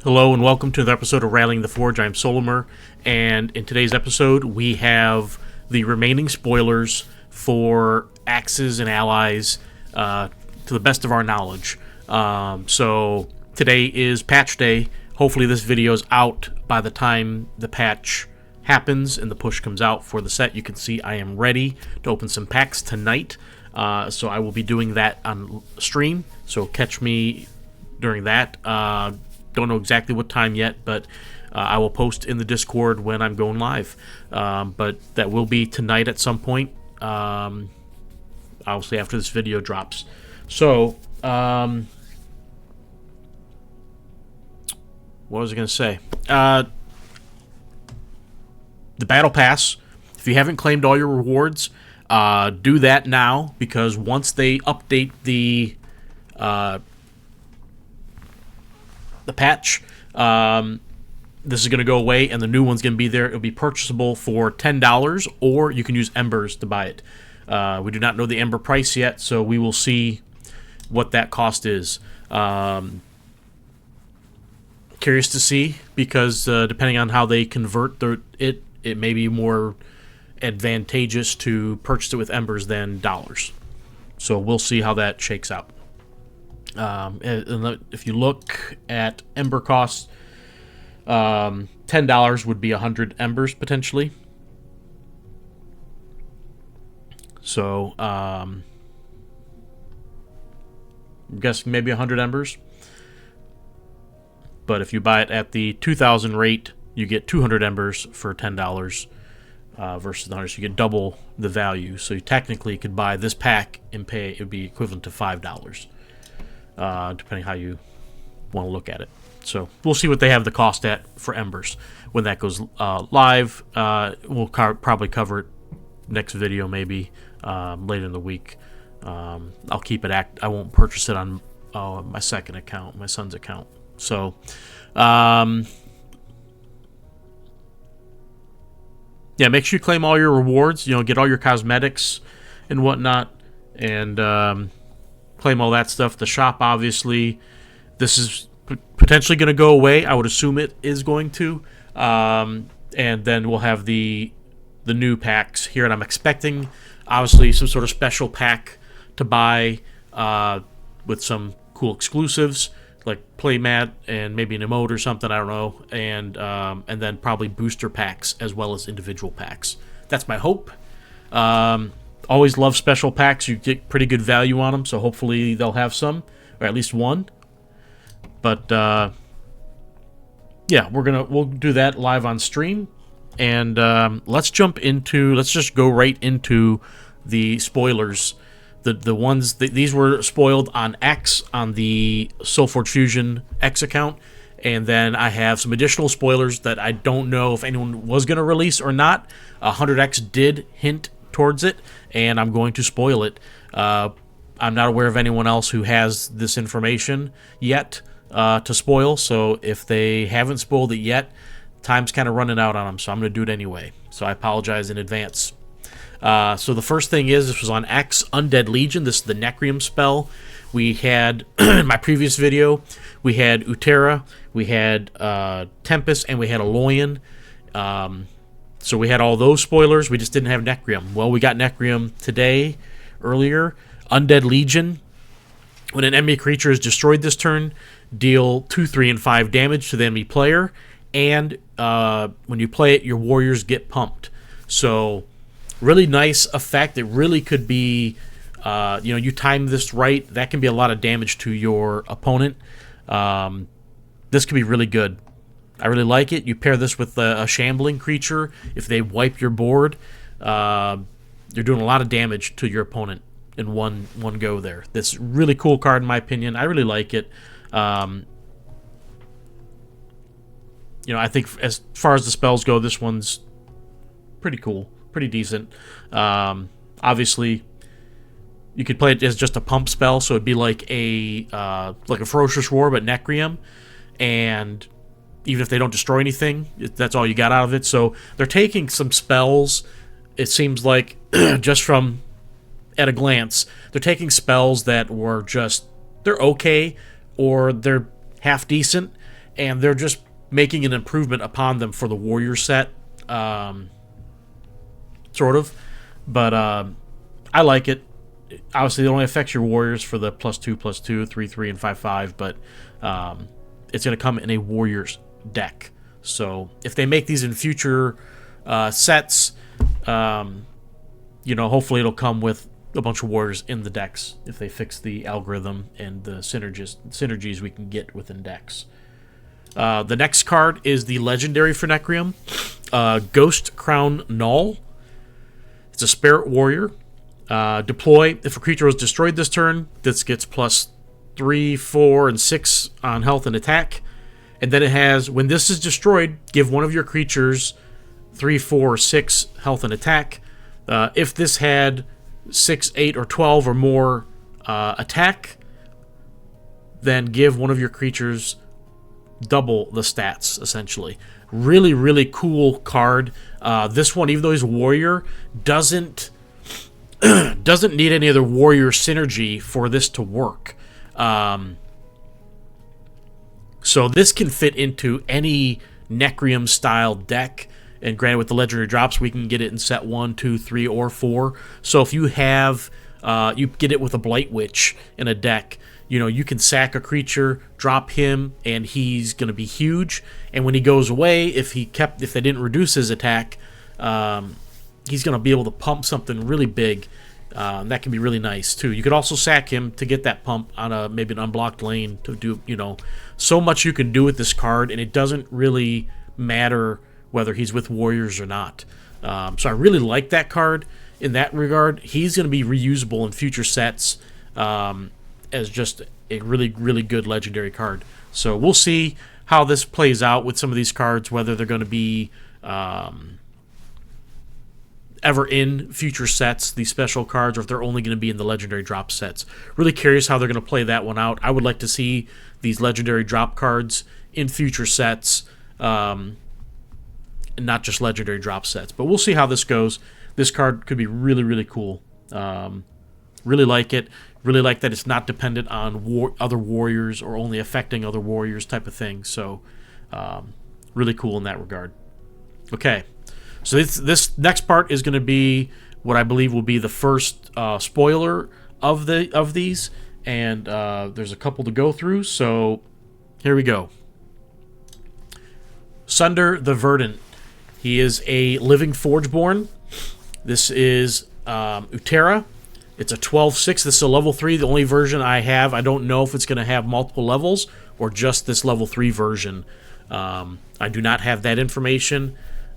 Hello and welcome to another episode of Rallying the Forge. I'm Solymr, and in today's episode we have the remaining spoilers for axes and allies to the best of our knowledge. So today is patch day. Hopefully this video is out by the time the patch happens and the push comes out for the set. You can see I am ready to open some packs tonight, so I will be doing that on stream, so catch me during that. Don't know exactly what time yet, but I will post in the Discord when I'm going live. But that will be tonight at some point, obviously after this video drops. So, what was I going to say? The Battle Pass, if you haven't claimed all your rewards, do that now, because once they update the patch, this is going to go away and the new one's going to be there. It'll be purchasable for $10, or you can use Embers to buy it. We do not know the Ember price yet, so we will see what that cost is. Curious to see, because depending on how they convert it may be more advantageous to purchase it with Embers than dollars. So we'll see how that shakes out. If you look at Ember costs, $10 would be 100 Embers potentially. So I'm guessing maybe 100 Embers. But if you buy it at the 2,000 rate, you get 200 Embers for $10 versus the 100. So you get double the value. So you technically could buy this pack and pay, it would be equivalent to $5. Depending how you want to look at it. So we'll see what they have the cost at for Embers when that goes live. We'll probably cover it next video, maybe later in the week. I'll keep it I won't purchase it on my second account, my son's account. So yeah, make sure you claim all your rewards. You know, get all your cosmetics and whatnot, and claim all that stuff. The shop, obviously, this is potentially going to go away. I would assume it is going to. And then we'll have the new packs here, and I'm expecting, obviously, some sort of special pack to buy with some cool exclusives, like playmat and maybe an emote or something, I don't know, and then probably booster packs as well as individual packs. That's my hope. Always love special packs. You get pretty good value on them, so hopefully they'll have some, or at least one. But yeah, we'll do that live on stream, and let's just go right into the spoilers. The ones these were spoiled on X, on the SolForge Fusion X account, and then I have some additional spoilers that I don't know if anyone was going to release or not. 100X did hint towards it, and I'm going to spoil it. I'm not aware of anyone else who has this information yet to spoil, so if they haven't spoiled it yet, time's kind of running out on them, so I'm going to do it anyway. So I apologize in advance. So the first thing is, this was on X, Undead Legion. This is the Nekrium spell. We had, in my previous video, we had Utera, we had Tempest, and we had Aloyan. So we had all those spoilers. We just didn't have Nekrium. Well, we got Nekrium today, earlier. Undead Legion. When an enemy creature is destroyed this turn, deal 2, 3, and 5 damage to the enemy player. And when you play it, your warriors get pumped. So really nice effect. It really could be, you time this right, that can be a lot of damage to your opponent. This could be really good. I really like it. You pair this with a shambling creature. If they wipe your board, you're doing a lot of damage to your opponent in one go there. This really cool card, in my opinion. I really like it. I think as far as the spells go, this one's pretty cool, pretty decent. Obviously, you could play it as just a pump spell, so it'd be like a Ferocious Roar, but Nekrium, and even if they don't destroy anything, that's all you got out of it. So they're taking some spells, it seems like, just from at a glance, they're taking spells that were just, they're okay, or they're half decent, and they're just making an improvement upon them for the warrior set, sort of. But I like it. Obviously, it only affects your warriors for the +2, +2, 3, 3, and 5, 5, but it's going to come in a warriors deck. So if they make these in future sets, hopefully it'll come with a bunch of warriors in the decks if they fix the algorithm and the synergies we can get within decks. The next card is the legendary for Nekrium, Ghost Crown Null. It's a spirit warrior. Deploy. If a creature was destroyed this turn, this gets +3, 4, and 6 on health and attack. And then it has, when this is destroyed, give one of your creatures 3, 4, or 6 health and attack. If this had 6, 8, or 12 or more attack, then give one of your creatures double the stats, essentially. Really, really cool card. This one, even though he's a warrior, doesn't need any other warrior synergy for this to work. So this can fit into any Nekrium style deck. And granted, with the legendary drops, we can get it in set 1, 2, 3, or 4. So if you have, you get it with a Blight Witch in a deck, you can sack a creature, drop him, and he's going to be huge. And when he goes away, if they didn't reduce his attack, he's going to be able to pump something really big. That can be really nice too. You could also sack him to get that pump on maybe an unblocked lane to do, so much you can do with this card, and it doesn't really matter whether he's with warriors or not. So I really like that card in that regard. He's going to be reusable in future sets as just a really, really good legendary card. So we'll see how this plays out with some of these cards, whether they're going to be ever in future sets, these special cards, or if they're only going to be in the legendary drop sets. Really curious how they're going to play that one out. I would like to see these legendary drop cards in future sets, and not just legendary drop sets. But we'll see how this goes. This card could be really, really cool. Really like it. Really like that it's not dependent on other warriors or only affecting other warriors type of thing. So really cool in that regard. Okay. So this next part is going to be what I believe will be the first spoiler of these, and there's a couple to go through. So here we go. Sunder the Verdant. He is a Living Forgeborn. This is Utera. It's a 12/6. This is a level 3. The only version I have. I don't know if it's going to have multiple levels or just this level 3 version. I do not have that information.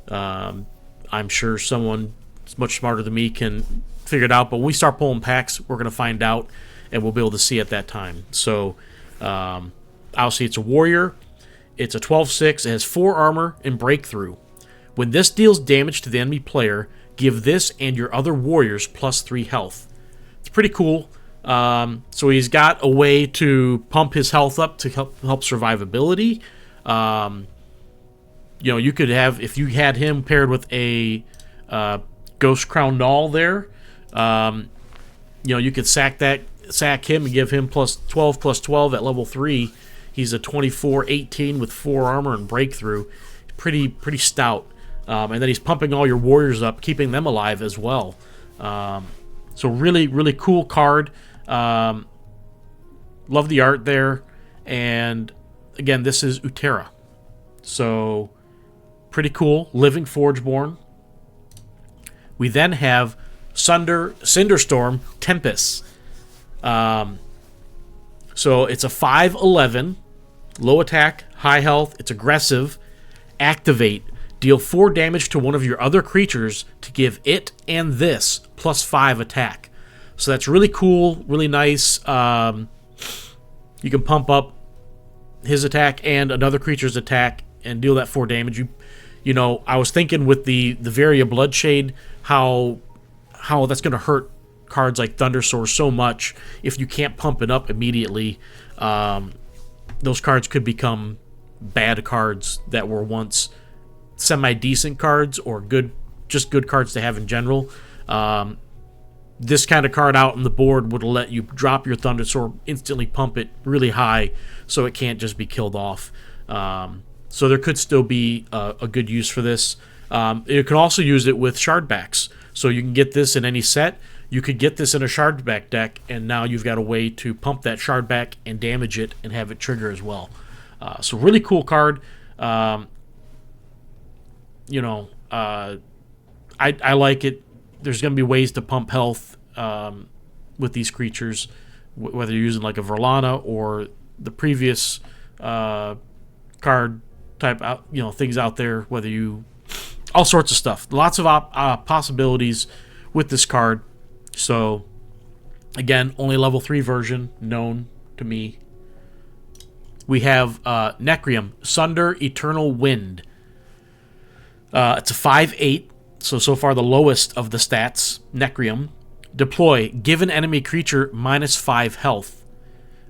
I'm sure someone much smarter than me can figure it out, but when we start pulling packs, we're going to find out, and we'll be able to see at that time. So, obviously, it's a warrior. It's a 12/6. It has 4 armor and breakthrough. When this deals damage to the enemy player, give this and your other warriors +3 health. It's pretty cool. So he's got a way to pump his health up to help survivability. You could have, if you had him paired with a Ghost Crown Null there, you could sack him and give him +12 at level 3. He's a 24/18 with 4 armor and breakthrough. Pretty stout. And then he's pumping all your warriors up, keeping them alive as well. So really, really cool card. Love the art there. And again, this is Utera. So pretty cool. Living Forgeborn. We then have Cinderstorm Tempest. So it's a 5/11, low attack, high health. It's aggressive. Activate. Deal 4 damage to one of your other creatures to give it and this +5 attack. So that's really cool, really nice. You can pump up his attack and another creature's attack and deal that 4 damage. I was thinking with the Varia Bloodshade how that's going to hurt cards like Thundersoar so much if you can't pump it up immediately. Those cards could become bad cards that were once semi-decent cards or good cards to have in general. This kind of card out on the board would let you drop your Thundersoar, instantly pump it really high so it can't just be killed off. So there could still be a good use for this. You can also use it with shardbacks. So you can get this in any set. You could get this in a shardback deck, and now you've got a way to pump that shardback and damage it and have it trigger as well. So really cool card. I like it. There's going to be ways to pump health with these creatures, whether you're using like a Verlana or the previous card type, things out there. Whether you, all sorts of stuff, lots of possibilities with this card. So again, only level 3 version known to me. We have Nekrium Sunder Eternal Wind. It's a 5/8. So far the lowest of the stats. Nekrium. Deploy. Give an enemy creature -5 health.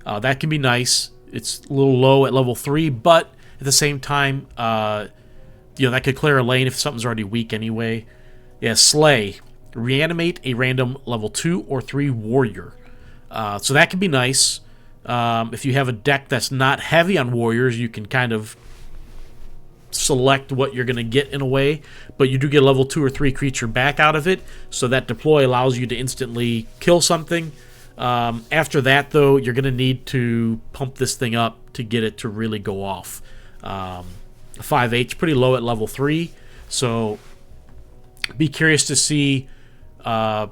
That can be nice. It's a little low at level 3, but at the same time, that could clear a lane if something's already weak anyway. Yeah, Slay. Reanimate a random level 2 or 3 warrior. So that can be nice. If you have a deck that's not heavy on warriors, you can kind of select what you're going to get in a way, but you do get a level 2 or 3 creature back out of it, so that deploy allows you to instantly kill something. After that, though, you're going to need to pump this thing up to get it to really go off. 5/8 pretty low at level 3, so be curious to see how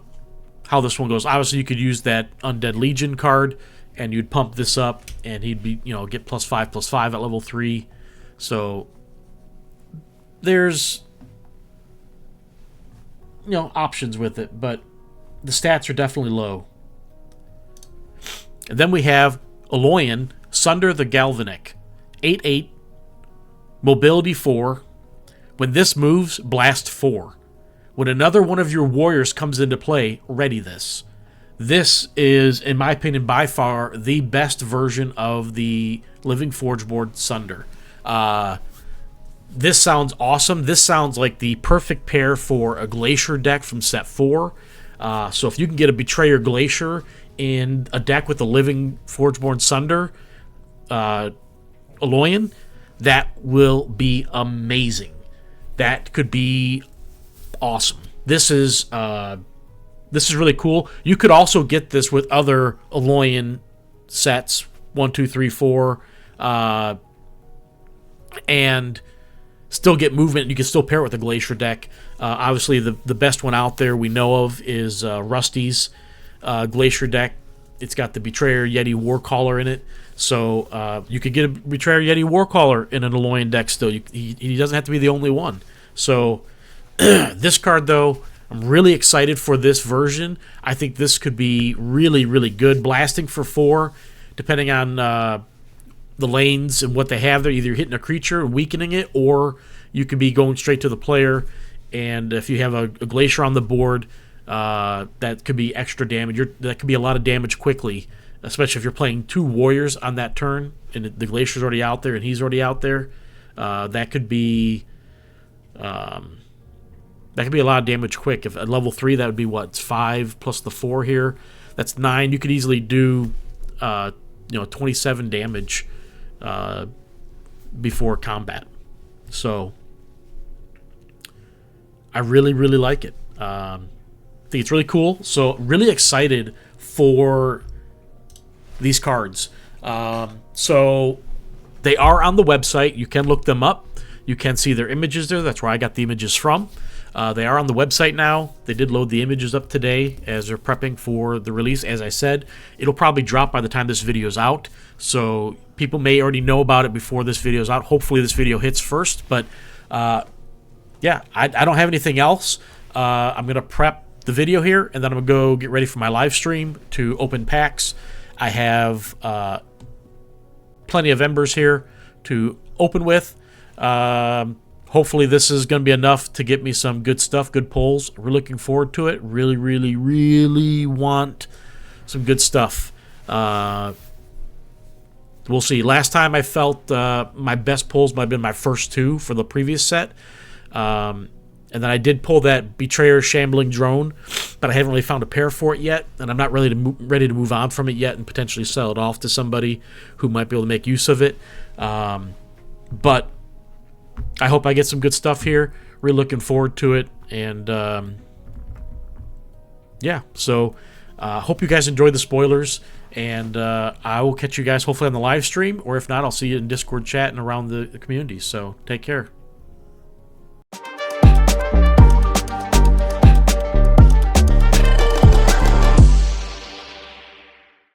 this one goes. Obviously, you could use that Undead Legion card, and you'd pump this up, and he'd be, get +5/+5 at level 3. So there's options with it, but the stats are definitely low. And then we have Aloyan Sunder the Galvanic. 8/8. Mobility 4. When this moves, blast 4. When another one of your warriors comes into play, ready this. This is, in my opinion, by far the best version of the Living Forgeborn Sunder. This sounds awesome. This sounds like the perfect pair for a Glacier deck from set 4. So if you can get a Betrayer Glacier in a deck with a Living Forgeborn Sunder, Aloyan, that will be amazing. That could be awesome. This is really cool. You could also get this with other Aloyan sets, 1, 2, 3, 4, and still get movement. You can still pair it with a Glacier deck. Obviously, the best one out there we know of is Rusty's Glacier deck. It's got the Betrayer Yeti Warcaller in it. So you could get a Betrayer Yeti Warcaller in an Aloyan deck still. He doesn't have to be the only one. So this card, though, I'm really excited for this version. I think this could be really, really good. Blasting for 4, depending on the lanes and what they have there. Either hitting a creature and weakening it, or you could be going straight to the player. And if you have a Glacier on the board, that could be extra damage. That could be a lot of damage quickly, especially if you're playing 2 warriors on that turn and the Glacier's already out there and he's already out there. That could be a lot of damage quick. If at level 3, that would be what? It's 5 plus the 4 here. That's 9. You could easily do 27 damage before combat. So I really, really like it. I think it's really cool. So really excited for these cards. So they are on the website. You can look them up. You can see their images there. That's where I got the images from. They are on the website now. They did load the images up today as they're prepping for the release. As I said, it'll probably drop by the time this video is out. So people may already know about it before this video is out. Hopefully this video hits first. But yeah, I don't have anything else. I'm going to prep the video here, and then I'm going to go get ready for my live stream to open packs. I have plenty of embers here to open with. Hopefully this is going to be enough to get me some good stuff, good pulls. We're looking forward to it. Really, really, really want some good stuff. We'll see. Last time I felt my best pulls might have been my first 2 for the previous set. And then I did pull that Betrayer Shambling Drone, but I haven't really found a pair for it yet, and I'm not ready to move on from it yet and potentially sell it off to somebody who might be able to make use of it. But I hope I get some good stuff here. Really looking forward to it. And yeah, so hope you guys enjoyed the spoilers. And I will catch you guys hopefully on the live stream. Or if not, I'll see you in Discord chat and around the community. So take care.